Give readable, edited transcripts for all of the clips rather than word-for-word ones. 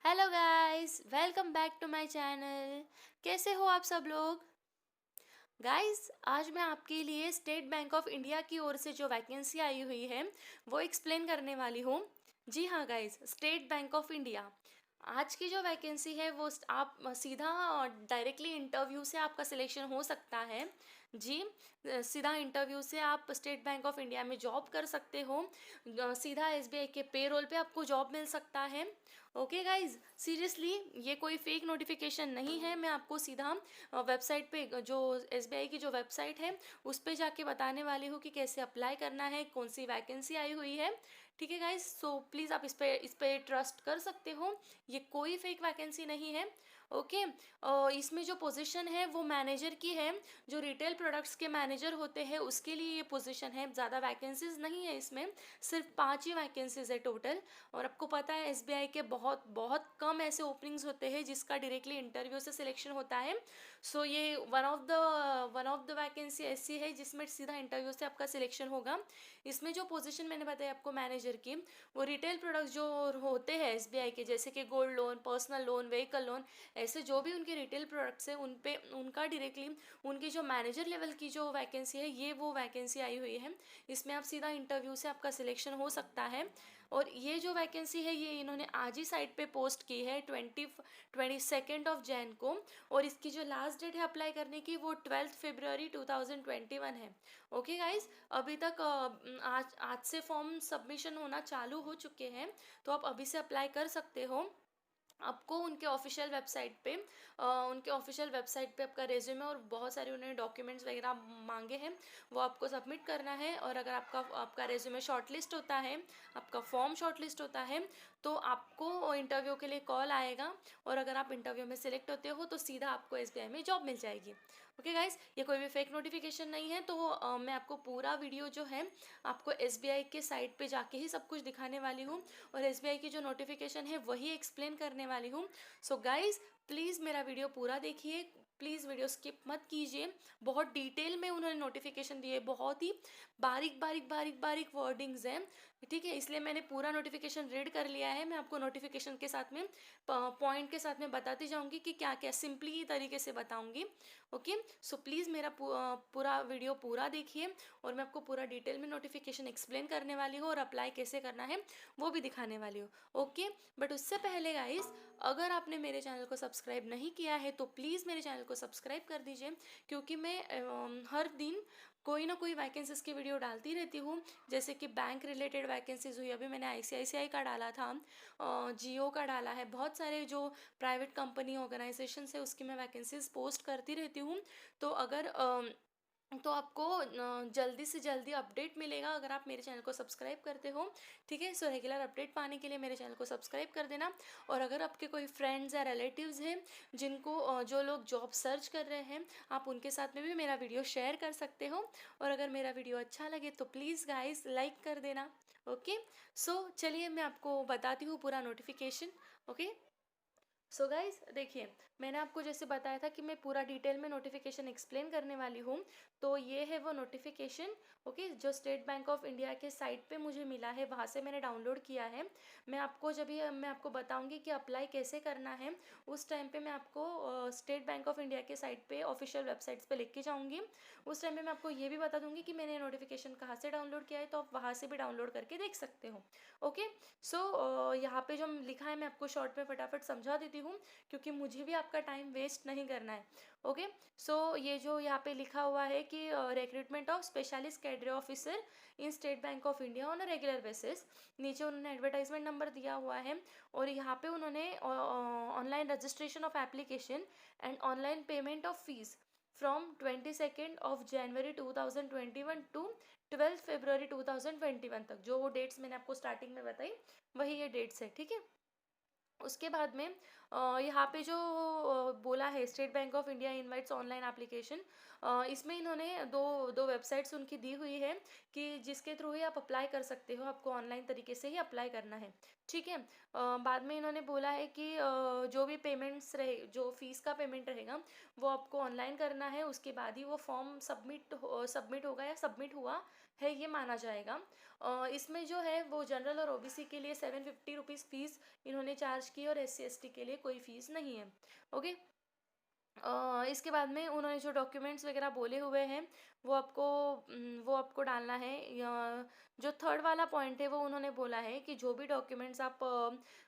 Hello guys, welcome back to my channel. कैसे हो आप सब लोग? गाइस, आज मैं आपके लिए स्टेट बैंक ऑफ इंडिया की ओर से जो वैकेंसी आई हुई है वो एक्सप्लेन करने वाली हूँ। जी हाँ guys, state bank of India आज की जो वैकेंसी है वो आप सीधा डायरेक्टली इंटरव्यू से आपका सिलेक्शन हो सकता है। जी, सीधा इंटरव्यू से आप स्टेट बैंक ऑफ इंडिया में जॉब कर सकते हो। सीधा एसबीआई के पेरोल पे आपको जॉब मिल सकता है। ओके गाइज, सीरियसली ये कोई फेक नोटिफिकेशन नहीं है। मैं आपको सीधा वेबसाइट पे जो एसबीआई की जो वेबसाइट है उस पे जाके बताने वाली हूँ कि कैसे अप्लाई करना है, कौन सी वैकेंसी आई हुई है। ठीक है गाइज, सो प्लीज़ आप इस पे ट्रस्ट कर सकते हो। ये कोई फेक वैकेंसी नहीं है। ओके, इसमें जो पोजीशन है वो मैनेजर की है। जो रिटेल प्रोडक्ट्स के मैनेजर होते हैं उसके लिए ये पोजीशन है। ज़्यादा वैकेंसीज नहीं है इसमें, सिर्फ 5 ही वैकेंसीज है टोटल। और आपको पता है एसबीआई के बहुत बहुत कम ऐसे ओपनिंग्स होते हैं जिसका डायरेक्टली इंटरव्यू से सिलेक्शन होता है। सो ये वन ऑफ द वैकेंसी ऐसी है जिसमें सीधा इंटरव्यू से आपका सिलेक्शन होगा। इसमें जो पोजीशन मैंने बताया आपको मैनेजर की, वो रिटेल प्रोडक्ट्स जो होते हैं एसबीआई के, जैसे कि gold loan, personal loan, vehicle loan, ऐसे जो भी उनके रिटेल प्रोडक्ट्स हैं उन पे उनका डायरेक्टली उनकी जो मैनेजर लेवल की जो वैकेंसी है ये वो वैकेंसी आई हुई है। इसमें आप सीधा इंटरव्यू से आपका सिलेक्शन हो सकता है। और ये जो वैकेंसी है ये इन्होंने आज ही साइट पे पोस्ट की है 22 को। और इसकी जो लास्ट डेट है अप्लाई करने की वो 12 फरवरी 2021 है। ओके गाइज, अभी तक आज आज से फॉर्म सबमिशन होना चालू हो चुके हैं, तो आप अभी से अप्लाई कर सकते हो। आपको उनके ऑफिशियल वेबसाइट पे आपका रेज्यूमे और बहुत सारे उन्होंने डॉक्यूमेंट्स वगैरह मांगे हैं, वो आपको सबमिट करना है। और अगर आपका आपका रेज्यूमे शॉर्टलिस्ट होता है, आपका फॉर्म शॉर्टलिस्ट होता है, तो आपको इंटरव्यू के लिए कॉल आएगा। और अगर आप इंटरव्यू में सिलेक्ट होते हो तो सीधा आपको एसबीआई में जॉब मिल जाएगी। ओके गाइस, ये कोई भी फेक नोटिफिकेशन नहीं है। तो मैं आपको पूरा वीडियो जो है आपको एसबीआई के साइट पे जाके ही सब कुछ दिखाने वाली हूँ। और एसबीआई की जो नोटिफिकेशन है वही एक्सप्लेन करने वाली हूँ। सो गाइज, प्लीज़ मेरा वीडियो पूरा देखिए, प्लीज़ वीडियो स्किप मत कीजिए। बहुत डिटेल में उन्होंने नोटिफिकेशन दिए, बहुत ही बारीक बारीक बारीक बारीक वर्डिंग्स हैं। ठीक है, इसलिए मैंने पूरा नोटिफिकेशन रीड कर लिया है। मैं आपको नोटिफिकेशन के साथ में पॉइंट के साथ में बताती जाऊंगी कि क्या क्या सिंपली तरीके से बताऊंगी। ओके, सो प्लीज़ मेरा पूरा वीडियो पूरा देखिए। और मैं आपको पूरा डिटेल में नोटिफिकेशन एक्सप्लेन करने वाली हूँ और अप्लाई कैसे करना है वो भी दिखाने वाली हूँ। ओके, बट उससे पहले गाइस, अगर आपने मेरे चैनल को सब्सक्राइब नहीं किया है तो प्लीज़ मेरे चैनल को सब्सक्राइब कर दीजिए, क्योंकि मैं हर दिन कोई ना कोई वैकेंसीज़ की वीडियो डालती रहती हूँ। जैसे कि बैंक रिलेटेड वैकेंसीज़ हुई, अभी मैंने आईसीआईसीआई का डाला था, जियो का डाला है, बहुत सारे जो प्राइवेट कंपनी ऑर्गेनाइजेशन है उसकी मैं वैकेंसीज पोस्ट करती रहती हूँ। तो अगर तो आपको जल्दी से जल्दी अपडेट मिलेगा अगर आप मेरे चैनल को सब्सक्राइब करते हो। ठीक है, सो रेगुलर अपडेट पाने के लिए मेरे चैनल को सब्सक्राइब कर देना। और अगर आपके कोई फ्रेंड्स या रिलेटिव्स हैं जिनको जो लोग जॉब सर्च कर रहे हैं, आप उनके साथ में भी मेरा वीडियो शेयर कर सकते हो। और अगर मेरा वीडियो अच्छा लगे तो प्लीज़ गाइस लाइक कर देना। ओके, सो चलिए मैं आपको बताती हूँ पूरा नोटिफिकेशन। ओके, सो गाइज देखिए, मैंने आपको जैसे बताया था कि मैं पूरा डिटेल में नोटिफिकेशन एक्सप्लेन करने वाली हूँ। तो ये है वो नोटिफिकेशन। ओके, जो स्टेट बैंक ऑफ इंडिया के साइट पे मुझे मिला है वहाँ से मैंने डाउनलोड किया है। मैं आपको बताऊँगी कि अप्लाई कैसे करना है, उस टाइम पे मैं आपको स्टेट बैंक ऑफ इंडिया के साइट पे ऑफिशियल वेबसाइट्स पे लिख के जाऊँगी। उस टाइम पे मैं आपको ये भी बता दूँगी कि मैंने नोटिफिकेशन कहाँ से डाउनलोड किया है, तो आप वहाँ से भी डाउनलोड करके देख सकते हो। ओके, सो यहाँ पे जो लिखा है मैं आपको शॉर्ट में फटाफट समझा देती हूँ, क्योंकि मुझे भी आपका टाइम वेस्ट नहीं करना है। ओके, सो ये जो यहाँ पे लिखा हुआ है कि recruitment of specialist cadre officer in state bank of India on a regular basis, नीचे उन्होंने एडवर्टाइजमेंट नंबर दिया हुआ है। और यहाँ पे उन्होंने online registration of application and online payment of fees from 22 January 2021 to 12 February 2021 तक, जो वो डेट्स मैंने आपको स्टार्टिंग में बताई वही ये डेट्स है। ठीक है, उसके बाद में यहाँ पे जो बोला है state bank of India invites online application, इसमें इन्होंने दो दो वेबसाइट्स उनकी दी हुई है कि जिसके थ्रू ही आप अप्लाई कर सकते हो, आपको ऑनलाइन तरीके से ही अप्लाई करना है। ठीक है, बाद में इन्होंने बोला है कि जो भी पेमेंट्स रहे, जो फीस का पेमेंट रहेगा वो आपको ऑनलाइन करना है, उसके बाद ही वो फॉर्म सबमिट होगा या सबमिट हुआ है ये माना जाएगा। इसमें जो है वो जनरल और ओबीसी के लिए 750 रुपीज़ फ़ीस इन्होंने चार्ज की और SC ST के लिए कोई फ़ीस नहीं है। ओके। इसके बाद में उन्होंने जो डॉक्यूमेंट्स वगैरह बोले हुए हैं वो आपको डालना है। जो थर्ड वाला पॉइंट है वो उन्होंने बोला है कि जो भी डॉक्यूमेंट्स आप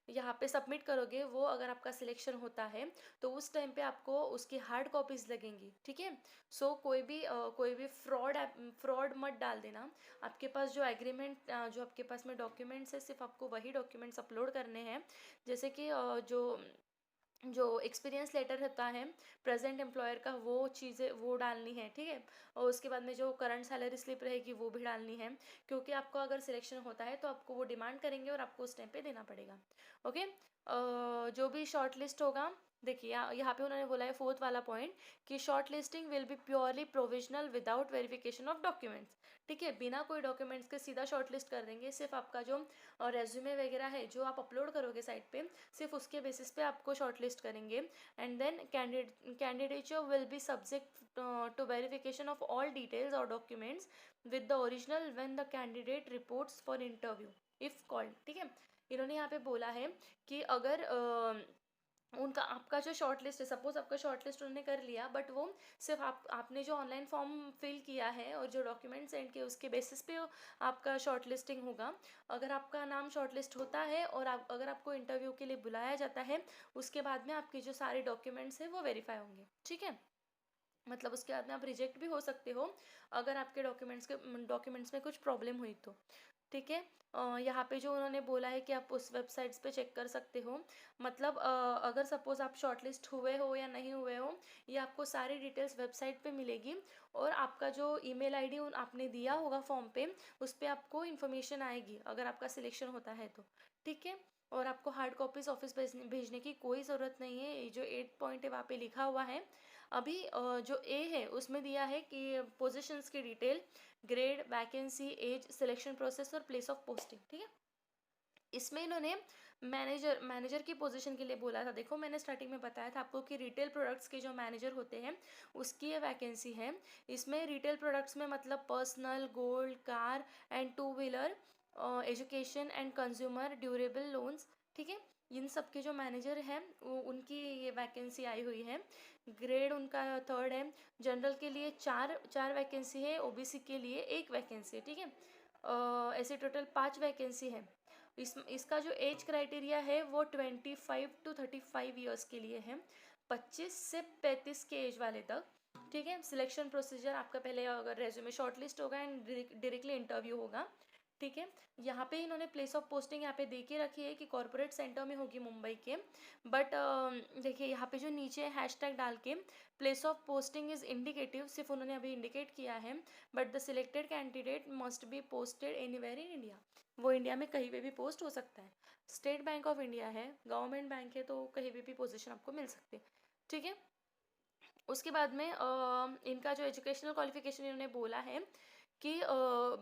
यहाँ पे सबमिट करोगे वो अगर आपका सिलेक्शन होता है तो उस टाइम पे आपको उसकी हार्ड कॉपीज़ लगेंगी। ठीक है। सो कोई भी फ्रॉड मत डाल देना। आपके पास जो एग्रीमेंट जो आपके पास में डॉक्यूमेंट्स है सिर्फ आपको वही डॉक्यूमेंट्स अपलोड करने हैं। जैसे कि जो एक्सपीरियंस लेटर होता है प्रेजेंट एम्प्लॉयर का वो चीज़ें वो डालनी है। ठीक है। और उसके बाद में जो करंट सैलरी स्लिप रहेगी वो भी डालनी है, क्योंकि आपको अगर सिलेक्शन होता है तो आपको वो डिमांड करेंगे और आपको उस टाइम पे देना पड़ेगा। ओके। जो भी शॉर्ट लिस्ट होगा, देखिए यहाँ पे उन्होंने बोला है फोर्थ वाला पॉइंट कि short listing will be purely provisional without verification of documents. ठीक है। बिना कोई डॉक्यूमेंट्स के सीधा शॉर्ट लिस्ट कर देंगे। सिर्फ आपका जो रेज्यूमे वगैरह है जो आप अपलोड करोगे साइट पे, सिर्फ उसके बेसिस पे आपको शॉर्ट लिस्ट करेंगे। And then candidature will be subject to verification of all details और documents with the original when the candidate reports for interview if called. ठीक है। इन्होंने यहाँ पे बोला है कि अगर उनका आपका जो शॉर्ट लिस्ट है, सपोज आपका शॉर्ट लिस्ट उन्होंने कर लिया, बट वो सिर्फ आपने जो ऑनलाइन फॉर्म फिल किया है और जो डॉक्यूमेंट सेंड किए उसके बेसिस पे आपका शॉर्ट लिस्टिंग होगा। अगर आपका नाम शॉर्ट लिस्ट होता है और अगर आपको इंटरव्यू के लिए बुलाया जाता है, उसके बाद में आपके जो सारे डॉक्यूमेंट्स हैं वो वेरीफाई होंगे। ठीक है। मतलब उसके बाद में आप रिजेक्ट भी हो सकते हो अगर आपके डॉक्यूमेंट्स में कुछ प्रॉब्लम हुई तो। ठीक है। यहाँ पे जो उन्होंने बोला है कि आप उस वेबसाइट्स पे चेक कर सकते हो। मतलब अगर सपोज़ आप शॉर्टलिस्ट हुए हो या नहीं हुए हो, ये आपको सारी डिटेल्स वेबसाइट पे मिलेगी। और आपका जो ईमेल आईडी आपने दिया होगा फॉर्म पे, उस पर आपको इन्फॉर्मेशन आएगी अगर आपका सिलेक्शन होता है तो। ठीक है। और आपको हार्ड कॉपीज़ ऑफिस भेजने की कोई ज़रूरत नहीं है। ये जो 8 पॉइंट है वहाँ पे लिखा हुआ है। अभी जो ए है उसमें दिया है कि पोजीशंस की detail, grade, vacancy, age, selection process और प्लेस ऑफ पोस्टिंग। ठीक है। इसमें इन्होंने मैनेजर की पोजीशन के लिए बोला था। देखो मैंने स्टार्टिंग में बताया था आपको कि रिटेल प्रोडक्ट्स के जो मैनेजर होते हैं उसकी ये वैकेंसी है। इसमें रिटेल प्रोडक्ट्स में मतलब personal, gold, car and two wheeler, education and consumer durable loans. ठीक है। इन सब के जो मैनेजर हैं उनकी ये वैकेंसी आई हुई है। ग्रेड उनका थर्ड है। जनरल के लिए चार वैकेंसी है, ओबीसी के लिए एक वैकेंसी है। ठीक है। ऐसे टोटल 5 वैकेंसी है। इसका जो एज क्राइटेरिया है वो 25 to 35 ईयर्स के लिए है, 25 से 35 के एज वाले तक। ठीक है। सिलेक्शन प्रोसीजर आपका पहले अगर रेज्यूमे शॉर्ट लिस्ट होगा एंड डायरेक्टली इंटरव्यू होगा। ठीक है। यहाँ पे इन्होंने प्लेस ऑफ पोस्टिंग यहाँ पे दे के रखी है कि कॉर्पोरेट सेंटर में होगी मुंबई के। बट देखिए यहाँ पे जो नीचे हैशटैग डाल के place of posting is indicative सिर्फ उन्होंने अभी इंडिकेट किया है। But the selected candidate must be posted anywhere in India. वो इंडिया में कहीं पे भी पोस्ट हो सकता है। स्टेट बैंक ऑफ इंडिया है, गवर्नमेंट बैंक है, तो कहीं पे भी पोजीशन आपको मिल सकती है। ठीक है। उसके बाद में इनका जो एजुकेशनल क्वालिफिकेशन इन्होंने बोला है कि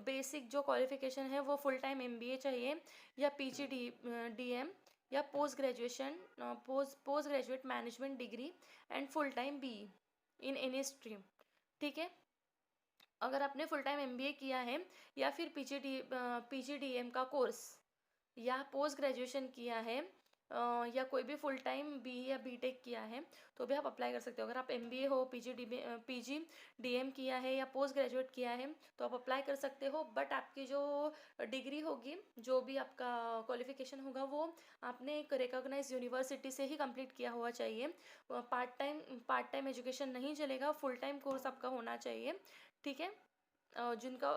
बेसिक जो क्वालिफिकेशन है वो फुल टाइम MBA चाहिए या PGDM या post graduate management degree and full time BE in any stream. ठीक है। अगर आपने फुल टाइम MBA किया है या फिर PGDM का कोर्स या पोस्ट ग्रेजुएशन किया है, या कोई भी फुल टाइम BE या BTech किया है तो भी आप अप्लाई कर सकते हो। अगर आप MBA हो, PGDM किया है या पोस्ट ग्रेजुएट किया है तो आप अप्लाई कर सकते हो। बट आपकी जो डिग्री होगी, जो भी आपका क्वालिफिकेशन होगा, वो आपने एक रिकॉग्नाइज यूनिवर्सिटी से ही कंप्लीट किया हुआ चाहिए। पार्ट टाइम एजुकेशन नहीं चलेगा, फुल टाइम कोर्स आपका होना चाहिए। ठीक है। जिनका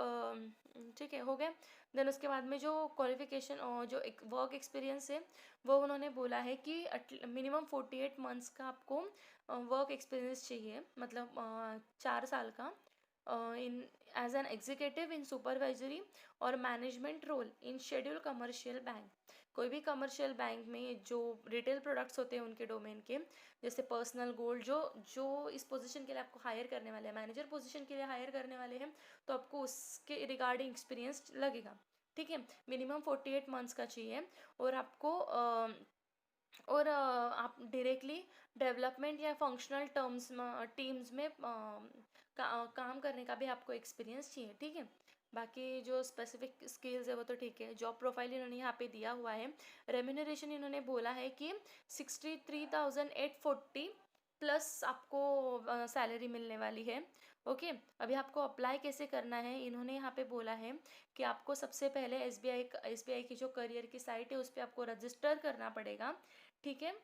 ठीक है हो गया। देन उसके बाद में जो क्वालिफिकेशन और जो एक वर्क एक्सपीरियंस है वो उन्होंने बोला है कि मिनिमम 48 मंथ्स का आपको वर्क एक्सपीरियंस चाहिए, मतलब 4 साल का, in as an executive in supervisory और management role in schedule commercial bank. कोई भी कमर्शियल बैंक में जो रिटेल प्रोडक्ट्स होते हैं उनके डोमेन के, जैसे पर्सनल, गोल्ड, जो जो इस पोजीशन के लिए आपको हायर करने वाले हैं, मैनेजर पोजीशन के लिए हायर करने वाले हैं, तो आपको उसके रिगार्डिंग एक्सपीरियंस लगेगा। ठीक है। मिनिमम 48 मंथ्स का चाहिए। और आपको आप डायरेक्टली डेवलपमेंट या फंक्शनल टीम्स में काम करने का भी आपको एक्सपीरियंस चाहिए। ठीक है। बाकी जो स्पेसिफिक स्किल्स है वो तो ठीक है। जॉब प्रोफाइल इन्होंने यहाँ पे दिया हुआ है। रेम्यूनरेशन इन्होंने बोला है कि 63,840 प्लस आपको सैलरी मिलने वाली है। ओके, अभी आपको अप्लाई कैसे करना है, इन्होंने यहाँ पे बोला है कि आपको सबसे पहले एसबीआई की जो करियर की साइट है उस पर आपको रजिस्टर करना पड़ेगा। ठीक है,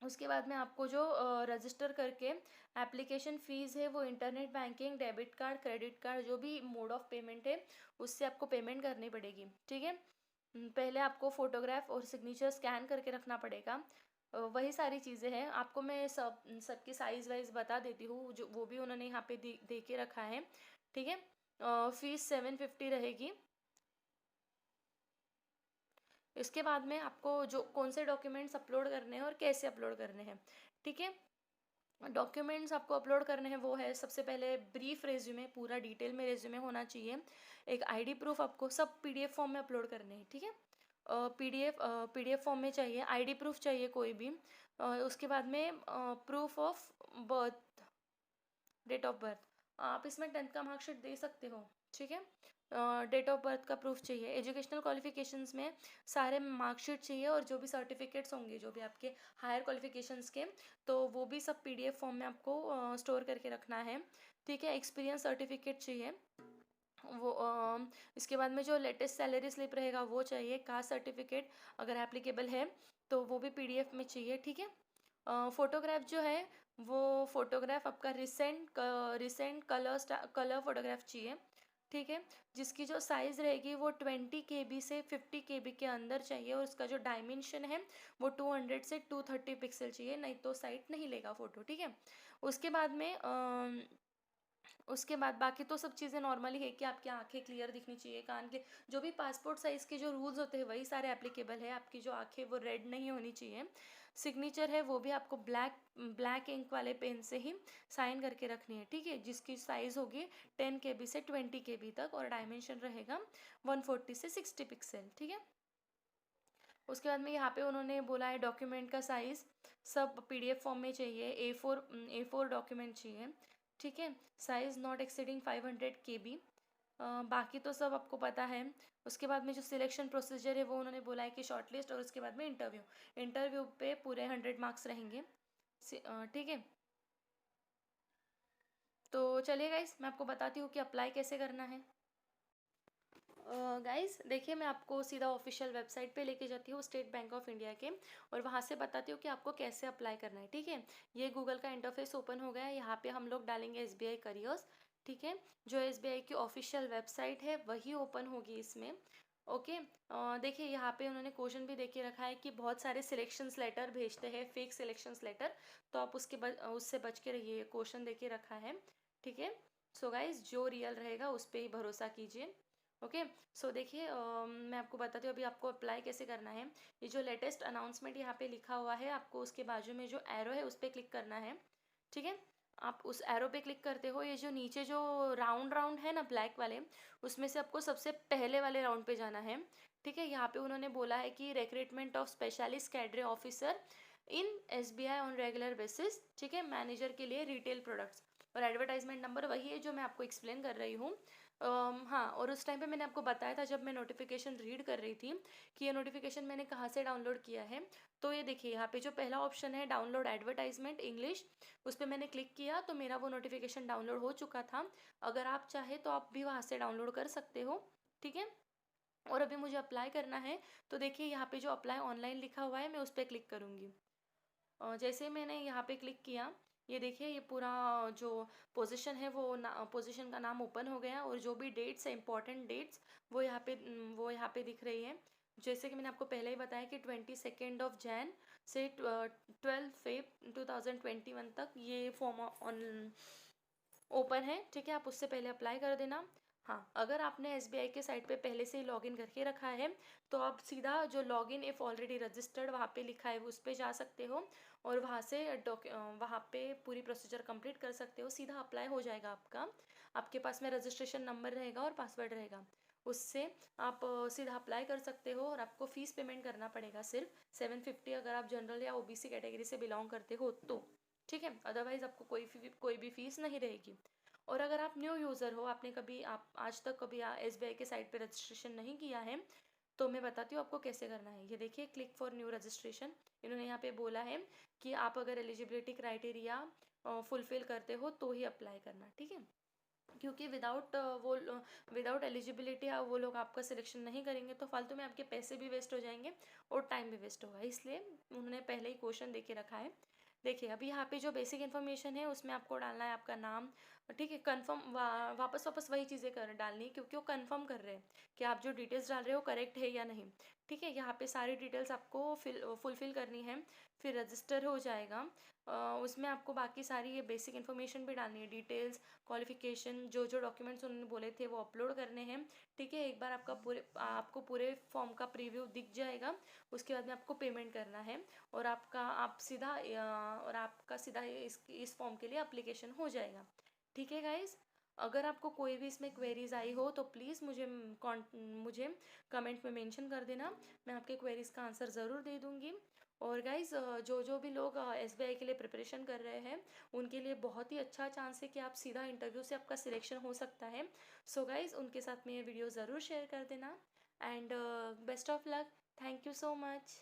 उसके बाद में आपको जो रजिस्टर करके एप्लीकेशन फ़ीस है वो internet banking, debit card, credit card, जो भी मोड ऑफ पेमेंट है उससे आपको पेमेंट करनी पड़ेगी। ठीक है, पहले आपको फ़ोटोग्राफ और सिग्नेचर स्कैन करके रखना पड़ेगा। वही सारी चीज़ें हैं। आपको मैं सबकी साइज़ वाइज बता देती हूँ, जो वो भी उन्होंने यहाँ पे दे के रखा है। ठीक है, फ़ीस 750 रहेगी। इसके बाद में आपको जो कौन से डॉक्यूमेंट्स अपलोड करने हैं और कैसे अपलोड करने हैं। ठीक है, डॉक्यूमेंट्स आपको अपलोड करने हैं वो है, सबसे पहले ब्रीफ रेज्यूमे, पूरा डिटेल में रेज्यूमे होना चाहिए। एक आईडी प्रूफ आपको सब पीडीएफ फॉर्म में अपलोड करने हैं। ठीक है, पीडीएफ फॉर्म में चाहिए, आईडी प्रूफ चाहिए कोई भी। उसके बाद में proof of birth, date of birth, आप इसमें 10th का मार्कशीट दे सकते हो। ठीक है, डेट ऑफ बर्थ का प्रूफ चाहिए। एजुकेशनल क्वालिफिकेशंस में सारे मार्कशीट चाहिए, और जो भी सर्टिफिकेट्स होंगे जो भी आपके हायर क्वालिफिकेशंस के, तो वो भी सब पीडीएफ फॉर्म में आपको स्टोर करके रखना है। ठीक है, एक्सपीरियंस सर्टिफिकेट चाहिए वो। इसके बाद में जो लेटेस्ट सैलरी स्लिप रहेगा वो चाहिए। कास्ट सर्टिफिकेट अगर एप्लीकेबल है तो वो भी पीडीएफ में चाहिए। ठीक है, फोटोग्राफ जो है वो फोटोग्राफ आपका रिसेंट कलर फोटोग्राफ चाहिए। ठीक है, जिसकी जो साइज़ रहेगी वो 20 KB से 50 KB के अंदर चाहिए, और उसका जो डायमेंशन है वो 200 से 230 पिक्सल चाहिए, नहीं तो साइट नहीं लेगा फ़ोटो। ठीक है, उसके बाद में उसके बाद बाकी तो सब चीज़ें नॉर्मली है कि आपकी आंखें क्लियर दिखनी चाहिए, कान के जो भी पासपोर्ट साइज़ के जो रूल्स होते हैं वही सारे एप्लीकेबल है। आपकी जो आंखें वो रेड नहीं होनी चाहिए। सिग्नेचर है वो भी आपको ब्लैक इंक वाले पेन से ही साइन करके रखनी है। ठीक है, जिसकी साइज़ होगी 10 KB से 20 KB तक, और डायमेंशन रहेगा 140 से 60 पिक्सल। ठीक है, उसके बाद में यहाँ पे उन्होंने बोला है डॉक्यूमेंट का साइज़ सब पीडीएफ फॉर्म में चाहिए। ए फोर डॉक्यूमेंट चाहिए। ठीक है, साइज़ नॉट एक्सीडिंग 500 KB। बाकी तो सब आपको पता है। उसके बाद में जो सिलेक्शन प्रोसीजर है वो उन्होंने बोला है कि शॉर्टलिस्ट, और उसके बाद में इंटरव्यू पे पूरे 100 मार्क्स रहेंगे। ठीक है, तो चलिए गाइस, मैं आपको बताती हूँ कि अप्लाई कैसे करना है। गाइस देखिए, मैं आपको सीधा ऑफिशियल वेबसाइट पे लेके जाती हूँ स्टेट बैंक ऑफ इंडिया के, और वहाँ से बताती हूँ कि आपको कैसे अप्लाई करना है। ठीक है, ये गूगल का इंटरफेस ओपन हो गया है। यहाँ पे हम लोग डालेंगे एसबीआई करियर्स। ठीक है, जो एसबीआई की ऑफिशियल वेबसाइट है वही ओपन होगी इसमें। ओके, देखिए यहाँ पे उन्होंने क्वेश्चन भी दे के रखा है कि बहुत सारे सिलेक्शंस लेटर भेजते हैं, फेक सिलेक्शंस लेटर, तो आप उससे बच के रहिए, क्वेश्चन दे के रखा है। ठीक है, सो गाइज जो रियल रहेगा उस पर ही भरोसा कीजिए। ओके, सो देखिए, मैं आपको बताती हूँ अभी आपको अप्लाई कैसे करना है। ये जो लेटेस्ट अनाउंसमेंट यहाँ पे लिखा हुआ है, आपको उसके बाजू में जो एरो है उस पर क्लिक करना है। ठीक है, आप उस एरो पे क्लिक करते हो, ये जो नीचे जो राउंड राउंड है ना ब्लैक वाले, उसमें से आपको सबसे पहले वाले राउंड पे जाना है। ठीक है, यहाँ पे उन्होंने बोला है कि recruitment of specialist cadre officer in SBI on regular basis. ठीक है, मैनेजर के लिए रिटेल प्रोडक्ट्स, और एडवर्टाइजमेंट नंबर वही है जो मैं आपको एक्सप्लेन कर रही हूँ। हाँ, और उस टाइम पे मैंने आपको बताया था जब मैं नोटिफिकेशन रीड कर रही थी कि ये नोटिफिकेशन मैंने कहाँ से डाउनलोड किया है। तो ये देखिए यहाँ पे जो पहला ऑप्शन है डाउनलोड एडवर्टाइजमेंट इंग्लिश, उस पर मैंने क्लिक किया तो मेरा वो नोटिफिकेशन डाउनलोड हो चुका था। अगर आप चाहे तो आप भी वहाँ से डाउनलोड कर सकते हो। ठीक है, और अभी मुझे अप्लाई करना है, तो देखिए यहाँ पे जो अप्लाई ऑनलाइन लिखा हुआ है मैं उस पर क्लिक करूँगी। जैसे मैंने यहाँ पे क्लिक किया, ये देखिए ये पूरा जो पोजीशन है वो पोजीशन का नाम ओपन हो गया, और जो भी डेट्स है इंपॉर्टेंट डेट्स वो यहाँ पे दिख रही है। जैसे कि मैंने आपको पहले ही बताया कि 22 से 12 Feb 2021 तक ये फॉर्म ऑन ओपन है। ठीक है, आप उससे पहले अप्लाई कर देना। हाँ, अगर आपने एसबीआई के साइट पे पहले से ही लॉगिन करके रखा है तो आप सीधा जो लॉगिन इफ़ ऑलरेडी रजिस्टर्ड वहाँ पे लिखा है उस पर जा सकते हो, और वहाँ पे पूरी प्रोसीजर कंप्लीट कर सकते हो। सीधा अप्लाई हो जाएगा आपका। आपके पास में रजिस्ट्रेशन नंबर रहेगा और पासवर्ड रहेगा, उससे आप सीधा अप्लाई कर सकते हो। और आपको फ़ीस पेमेंट करना पड़ेगा सिर्फ 750, अगर आप जनरल या ओबीसी कैटेगरी से बिलोंग करते हो तो। ठीक है, अदरवाइज़ आपको कोई भी फ़ीस नहीं रहेगी। और अगर आप न्यू यूज़र हो, आपने कभी आप आज तक कभी SBI के साइट पे रजिस्ट्रेशन नहीं किया है, तो मैं बताती हूँ आपको कैसे करना है। ये देखिए, क्लिक फॉर न्यू रजिस्ट्रेशन, इन्होंने यहाँ पे बोला है कि आप अगर एलिजिबिलिटी क्राइटेरिया फुलफिल करते हो तो ही अप्लाई करना, ठीक है। क्योंकि विदाउट एलिजिबिलिटी वो लोग आपका सिलेक्शन नहीं करेंगे, तो फालतू में आपके पैसे भी वेस्ट हो जाएंगे और टाइम भी वेस्ट होगा, इसलिए उन्होंने पहले ही क्वेश्चन दे के रखा है। देखिए, अभी यहाँ पे जो बेसिक इन्फॉर्मेशन है उसमें आपको डालना है आपका नाम, ठीक है। कन्फर्म वापस वापस वही चीज़ें कर डालनी है, क्योंकि वो कन्फर्म कर रहे हैं कि आप जो डिटेल्स डाल रहे हो करेक्ट है या नहीं, ठीक है। यहाँ पे सारी डिटेल्स आपको फुलफिल करनी है, फिर रजिस्टर हो जाएगा। उसमें आपको बाकी सारी ये बेसिक इन्फॉर्मेशन भी डालनी है, डिटेल्स, क्वालिफिकेशन, जो जो डॉक्यूमेंट्स उन्होंने बोले थे वो अपलोड करने हैं, ठीक है। एक बार आपको पूरे फॉर्म का प्रीव्यू दिख जाएगा, उसके बाद में आपको पेमेंट करना है, और आपका सीधा इस फॉर्म के लिए अप्लीकेशन हो जाएगा, ठीक है गाइज। अगर आपको कोई भी इसमें क्वेरीज आई हो तो प्लीज़ मुझे कमेंट में मेंशन कर देना, मैं आपके क्वेरीज का आंसर ज़रूर दे दूँगी। और गाइज, जो जो भी लोग SBI के लिए प्रिपरेशन कर रहे हैं, उनके लिए बहुत ही अच्छा चांस है कि आप सीधा इंटरव्यू से आपका सिलेक्शन हो सकता है। सो गाइज, उनके साथ में ये वीडियो ज़रूर शेयर कर देना, and best of luck. Thank you so much.